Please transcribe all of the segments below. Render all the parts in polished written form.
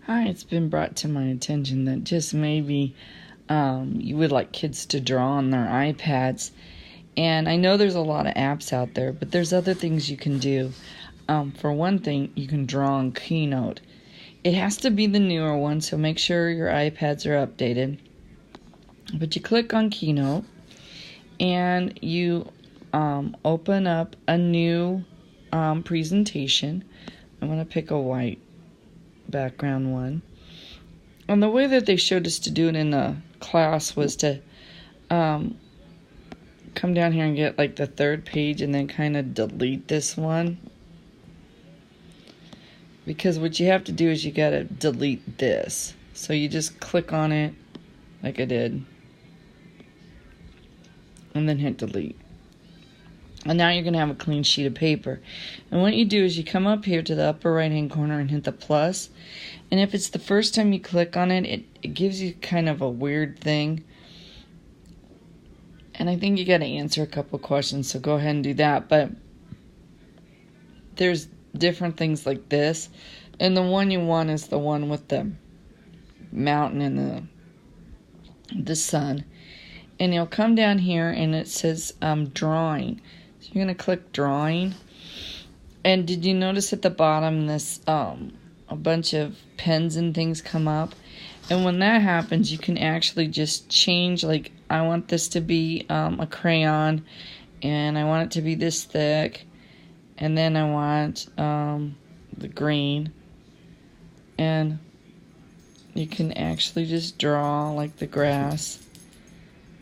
Hi, it's been brought to my attention that just maybe you would like kids to draw on their iPads. And I know there's a lot of apps out there, but there's other things you can do. For one thing, you can draw on Keynote. It has to be the newer one, so make sure your iPads are updated. But you click on Keynote and you open up a new presentation. I'm going to pick a white background one. And the way that they showed us to do it in the class was to come down here and get like the third page and then kind of delete this one. Because what you have to do is you got to delete this. So you just click on it like I did. And then hit delete. And now you're going to have a clean sheet of paper. And what you do is you come up here to the upper right hand corner and hit the plus. And if it's the first time you click on it, it gives you kind of a weird thing. And I think you got to answer a couple questions, so go ahead and do that. But there's different things like this. And the one you want is the one with the mountain and the sun. And you'll come down here and it says drawing. So you're going to click drawing. And did you notice at the bottom this a bunch of pens and things come up? And when that happens, you can actually just change, like I want this to be a crayon and I want it to be this thick, and then I want the green, and you can actually just draw like the grass,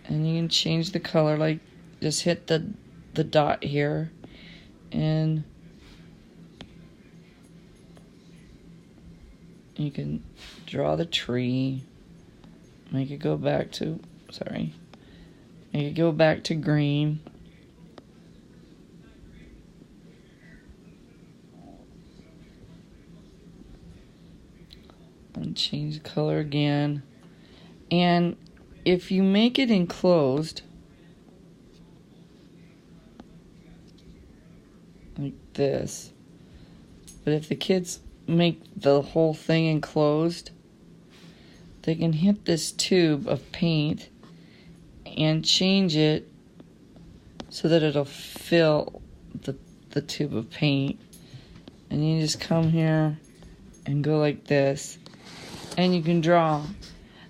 and you can change the color, like just hit the dot here and you can draw the tree, make it go back to, make it go back to green. And change the color again. And if you make it enclosed, like this, but if the kids make the whole thing enclosed, they can hit this tube of paint and change it so that it'll fill the tube of paint. And you just come here and go like this, and you can draw.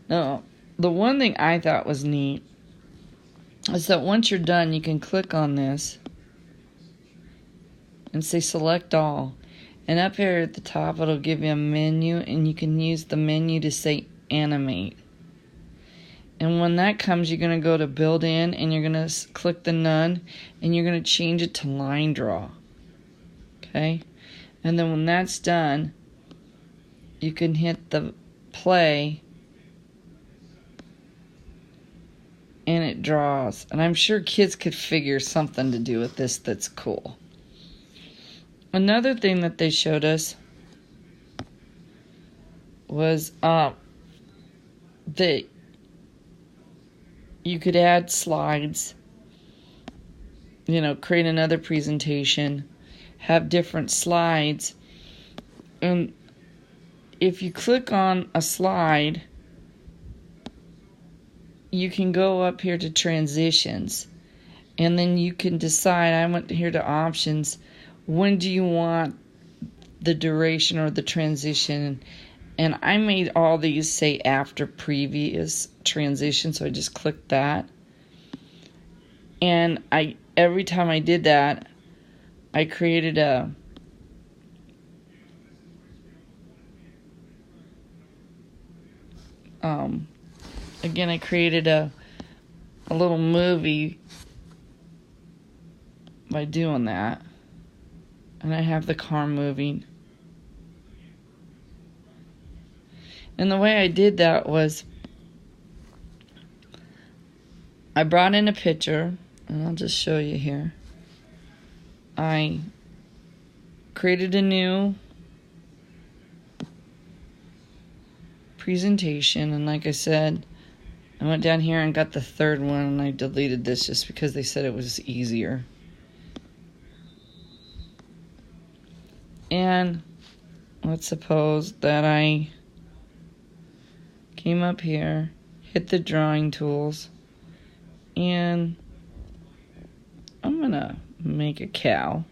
Now, the one thing I thought was neat is that once you're done, you can click on this and say select all. And up here at the top, it'll give you a menu, and you can use the menu to say animate. And when that comes, you're going to go to build in, and you're going to click the none, and you're going to change it to line draw. Okay? And then when that's done, you can hit the play, and it draws. And I'm sure kids could figure something to do with this that's cool. Another thing that they showed us was that you could add slides, create another presentation, have different slides. And if you click on a slide, you can go up here to transitions, and then you can decide, I went here to options, when do you want the duration or the transition? And I made all these say after previous transition, so I just clicked that. And every time I did that, I created a little movie by doing that. And I have the car moving. And the way I did that was I brought in a picture, and I'll just show you here. I created a new presentation, and like I said, I went down here and got the third one, and I deleted this just because they said it was easier. And let's suppose that I came up here, hit the drawing tools, and I'm gonna make a cow.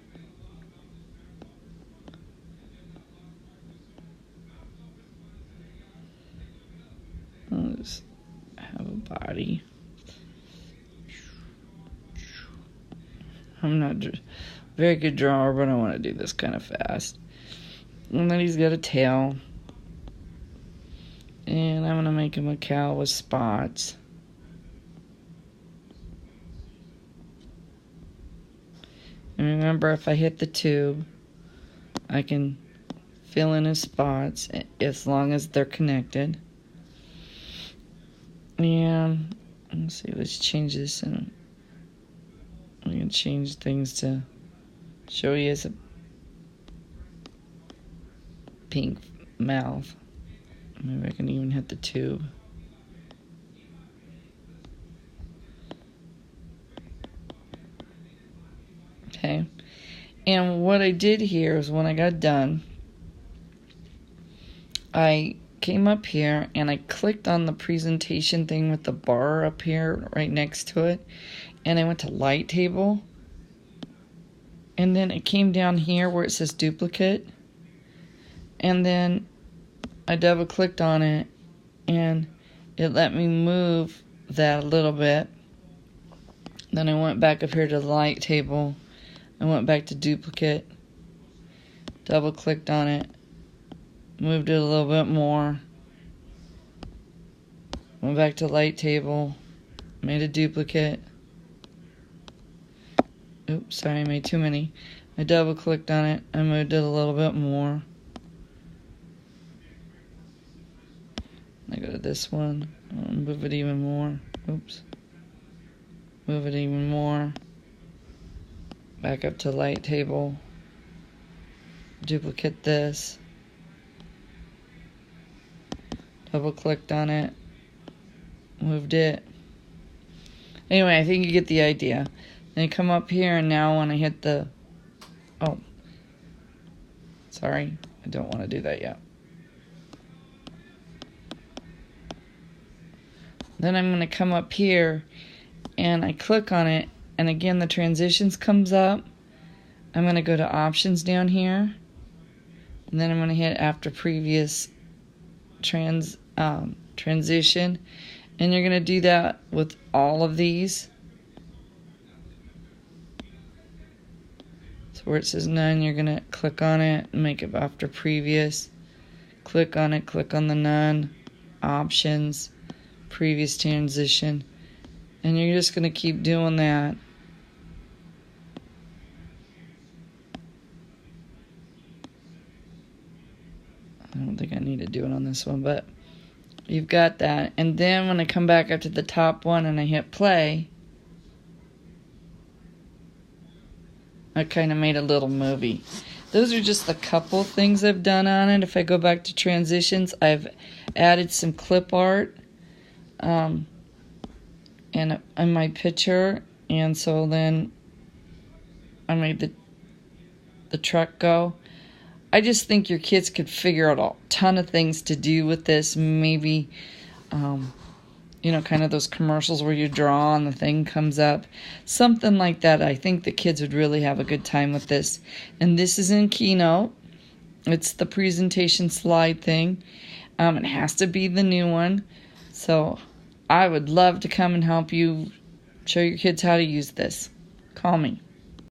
Let's have a body. I'm not a very good drawer, but I want to do this kind of fast. And then he's got a tail. And I'm going to make him a cow with spots. And remember, if I hit the tube, I can fill in his spots as long as they're connected. And let's see, let's change this, and we can change things to show you as a pink mouth. Maybe I can even hit the tube. Okay. And what I did here is when I got done, I came up here and I clicked on the presentation thing with the bar up here right next to it, and I went to light table, and then it came down here where it says duplicate, and then I double clicked on it and it let me move that a little bit. Then I went back up here to the light table, I went back to duplicate, double clicked on it, moved it a little bit more, went back to light table, made a duplicate. Oops, sorry, I made too many. I double clicked on it, I moved it a little bit more. I go to this one, I'll move it even more. Oops. Move it even more. Back up to light table. Duplicate this. Double clicked on it. Moved it. Anyway, I think you get the idea. Then you come up here, and now when I hit the... Oh. Sorry, I don't want to do that yet. Then I'm going to come up here and I click on it, and again the transitions comes up. I'm going to go to options down here, and then I'm going to hit after previous transition, and you're going to do that with all of these. So where it says none, you're going to click on it and make it after previous. Click on it, click on the none, options, previous transition, and you're just going to keep doing that. I don't think I need to do it on this one, but you've got that. And then when I come back up to the top one and I hit play, I kind of made a little movie. Those are just a couple things I've done on it. If I go back to transitions, I've added some clip art and in my picture, and so then I made the truck go. I just think your kids could figure out a ton of things to do with this. Maybe kind of those commercials where you draw and the thing comes up, something like that. I think the kids would really have a good time with this. And this is in Keynote. It's the presentation slide thing. It has to be the new one. So I would love to come and help you show your kids how to use this. Call me.